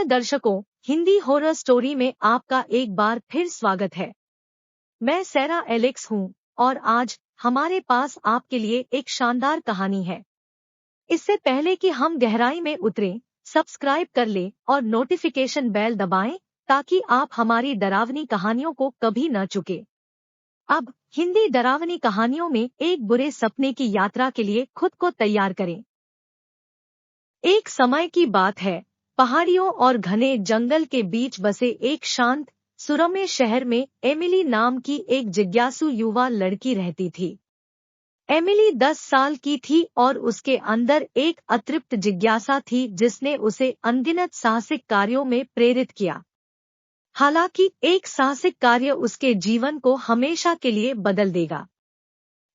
प्रिय दर्शकों, Hindi horror story में आपका एक बार फिर स्वागत है। मैं सैरा एलेक्स हूँ और आज हमारे पास आपके लिए एक शानदार कहानी है। इससे पहले कि हम गहराई में उतरें, सब्सक्राइब कर लें और नोटिफिकेशन बेल दबाएं ताकि आप हमारी डरावनी कहानियों को कभी न चुके। अब हिंदी डरावनी कहानियों में एक बुरे सपने की यात्रा के लिए खुद को तैयार करें। एक समय की बात है, पहाड़ियों और घने जंगल के बीच बसे एक शांत सुरम्य शहर में एमिली नाम की एक जिज्ञासु युवा लड़की रहती थी। एमिली 10 साल की थी और उसके अंदर एक अतृप्त जिज्ञासा थी जिसने उसे अनगिनत साहसिक कार्यों में प्रेरित किया। हालांकि एक साहसिक कार्य उसके जीवन को हमेशा के लिए बदल देगा।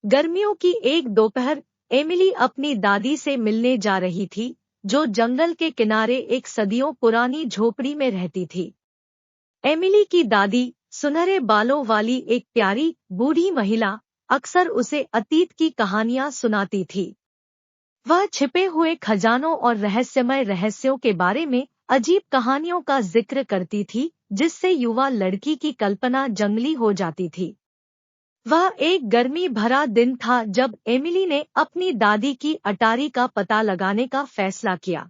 गर्मियों की एक दोपहर एमिली अपनी दादी से मिलने जा रही थी, जो जंगल के किनारे एक सदियों पुरानी झोपड़ी में रहती थी। एमिली की दादी, सुनहरे बालों वाली एक प्यारी बूढ़ी महिला, अक्सर उसे अतीत की कहानियां सुनाती थी। वह छिपे हुए खजानों और रहस्यमय रहस्यों के बारे में अजीब कहानियों का जिक्र करती थी, जिससे युवा लड़की की कल्पना जंगली हो जाती थी। वह एक गर्मी भरा दिन था जब एमिली ने अपनी दादी की अटारी का पता लगाने का फैसला किया।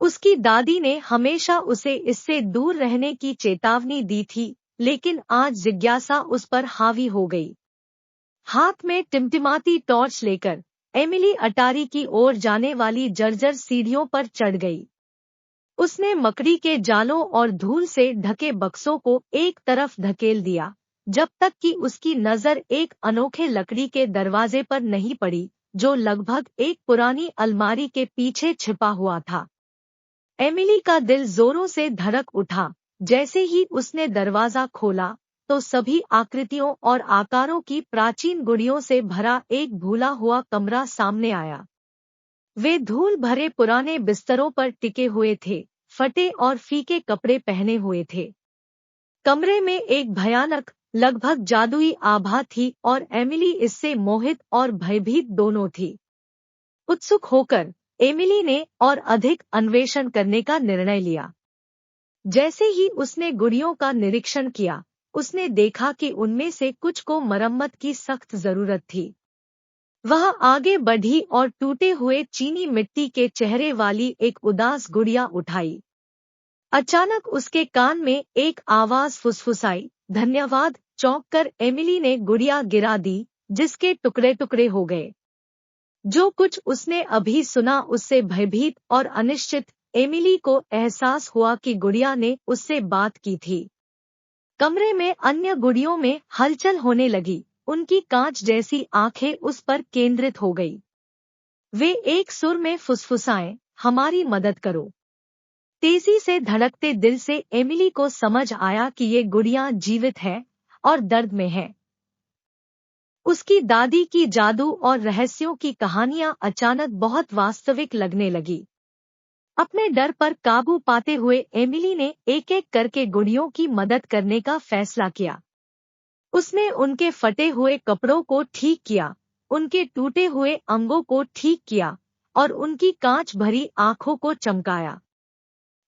उसकी दादी ने हमेशा उसे इससे दूर रहने की चेतावनी दी थी, लेकिन आज जिज्ञासा उस पर हावी हो गई। हाथ में टिमटिमाती टॉर्च लेकर एमिली अटारी की ओर जाने वाली जर्जर सीढ़ियों पर चढ़ गई। उसने मकड़ी के जालों और धूल से ढके बक्सों को एक तरफ धकेल दिया, जब तक कि उसकी नजर एक अनोखे लकड़ी के दरवाजे पर नहीं पड़ी, जो लगभग एक पुरानी अलमारी के पीछे छिपा हुआ था। एमिली का दिल जोरों से धड़क उठा। जैसे ही उसने दरवाजा खोला, तो सभी आकृतियों और आकारों की प्राचीन गुड़ियों से भरा एक भूला हुआ कमरा सामने आया। वे धूल भरे पुराने बिस्तरों पर टिके हुए थे, फटे और फीके कपड़े पहने हुए थे। कमरे में एक भयानक, लगभग जादुई आभा थी और एमिली इससे मोहित और भयभीत दोनों थी। उत्सुक होकर एमिली ने और अधिक अन्वेषण करने का निर्णय लिया। जैसे ही उसने गुड़ियों का निरीक्षण किया, उसने देखा कि उनमें से कुछ को मरम्मत की सख्त जरूरत थी। वह आगे बढ़ी और टूटे हुए चीनी मिट्टी के चेहरे वाली एक उदास गुड़िया उठाई। अचानक उसके कान में एक आवाज फुसफुसाई, धन्यवाद। चौंक कर एमिली ने गुड़िया गिरा दी, जिसके टुकड़े टुकड़े हो गए। जो कुछ उसने अभी सुना उससे भयभीत और अनिश्चित एमिली को एहसास हुआ कि गुड़िया ने उससे बात की थी। कमरे में अन्य गुड़ियों में हलचल होने लगी, उनकी कांच जैसी आंखें उस पर केंद्रित हो गई। वे एक सुर में फुसफुसाएं, हमारी मदद करो। तेजी से धड़कते दिल से एमिली को समझ आया कि ये गुड़िया जीवित है और दर्द में है। उसकी दादी की जादू और रहस्यों की कहानियां अचानक बहुत वास्तविक लगने लगी। अपने डर पर काबू पाते हुए एमिली ने एक एक करके गुड़ियों की मदद करने का फैसला किया। उसने उनके फटे हुए कपड़ों को ठीक किया, उनके टूटे हुए अंगों को ठीक किया और उनकी कांच भरी आंखों को चमकाया।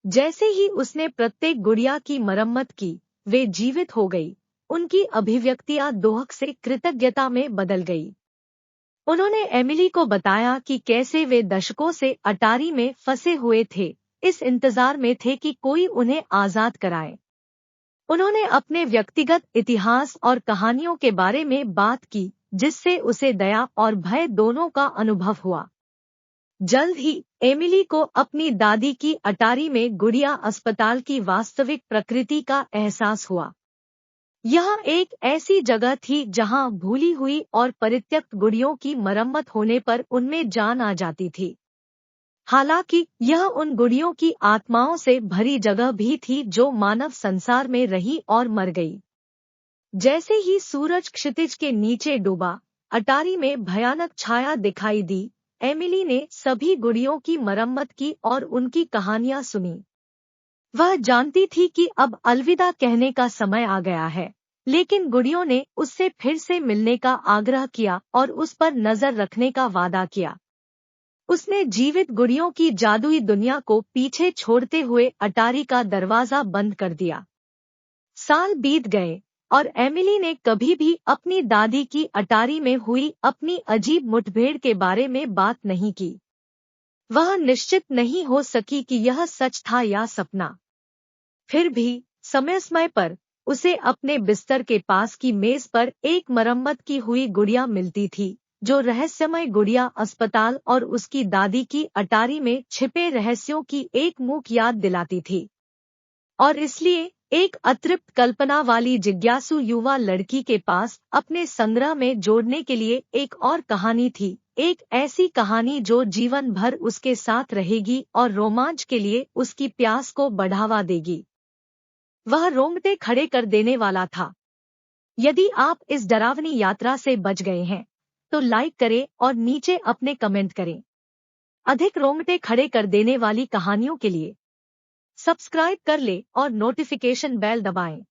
जैसे ही उसने प्रत्येक गुड़िया की मरम्मत की, वे जीवित हो गई। उनकी अभिव्यक्तियां दोहक से कृतज्ञता में बदल गई। उन्होंने एमिली को बताया कि कैसे वे दशकों से अटारी में फंसे हुए थे, इस इंतजार में थे कि कोई उन्हें आजाद कराए। उन्होंने अपने व्यक्तिगत इतिहास और कहानियों के बारे में बात की, जिससे उसे दया और भय दोनों का अनुभव हुआ। जल्द ही एमिली को अपनी दादी की अटारी में गुड़िया अस्पताल की वास्तविक प्रकृति का एहसास हुआ। यह एक ऐसी जगह थी जहां भूली हुई और परित्यक्त गुड़ियों की मरम्मत होने पर उनमें जान आ जाती थी। हालांकि यह उन गुड़ियों की आत्माओं से भरी जगह भी थी जो मानव संसार में रही और मर गई। जैसे ही सूरज क्षितिज के नीचे डूबा, अटारी में भयानक छाया दिखाई दी। एमिली ने सभी गुड़ियों की मरम्मत की और उनकी कहानियां सुनी। वह जानती थी कि अब अलविदा कहने का समय आ गया है, लेकिन गुड़ियों ने उससे फिर से मिलने का आग्रह किया और उस पर नजर रखने का वादा किया। उसने जीवित गुड़ियों की जादुई दुनिया को पीछे छोड़ते हुए अटारी का दरवाजा बंद कर दिया। साल बीत गए और एमिली ने कभी भी अपनी दादी की अटारी में हुई अपनी अजीब मुठभेड़ के बारे में बात नहीं की। वह निश्चित नहीं हो सकी कि यह सच था या सपना। फिर भी समय समय पर उसे अपने बिस्तर के पास की मेज पर एक मरम्मत की हुई गुड़िया मिलती थी, जो रहस्यमय गुड़िया अस्पताल और उसकी दादी की अटारी में छिपे रहस्यों की एक मूक याद दिलाती थी। और इसलिए एक अतृप्त कल्पना वाली जिज्ञासु युवा लड़की के पास अपने संग्रह में जोड़ने के लिए एक और कहानी थी, एक ऐसी कहानी जो जीवन भर उसके साथ रहेगी और रोमांच के लिए उसकी प्यास को बढ़ावा देगी। वह रोंगटे खड़े कर देने वाला था। यदि आप इस डरावनी यात्रा से बच गए हैं तो लाइक करें और नीचे अपने कमेंट करें। अधिक रोंगटे खड़े कर देने वाली कहानियों के लिए सब्सक्राइब कर ले और नोटिफिकेशन बेल दबाएं।